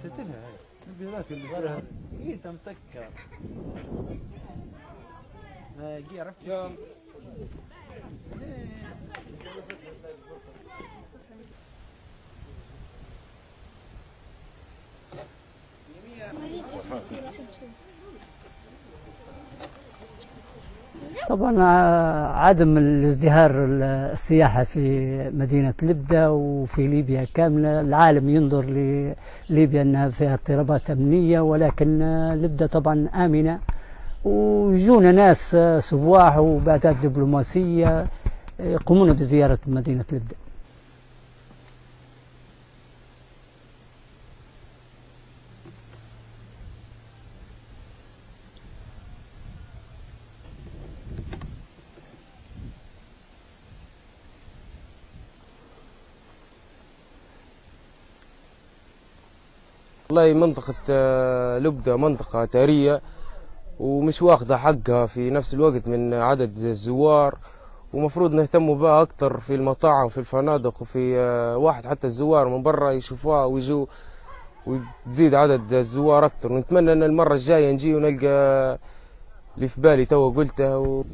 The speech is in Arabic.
شتلها هاي ذاك اللي فيها مسكر عرفت طبعا عدم الازدهار السياحة في مدينة لبدة وفي ليبيا كاملة. العالم ينظر لليبيا أنها فيها اضطرابات أمنية، ولكن لبدة طبعا آمنة، ويجونا ناس سواح وبعثات دبلوماسية يقومون بزيارة مدينة لبدة. والله منطقة لبدة منطقة أثرية ومش واخدة حقها في نفس الوقت من عدد الزوار، ومفروض نهتموا بها أكتر في المطاعم وفي الفنادق وفي واحد حتى الزوار من برا يشوفوها ويجوا وتزيد عدد الزوار أكتر. ونتمنى أن المرة الجاية نجي ونلقى اللي في بالي تو قلته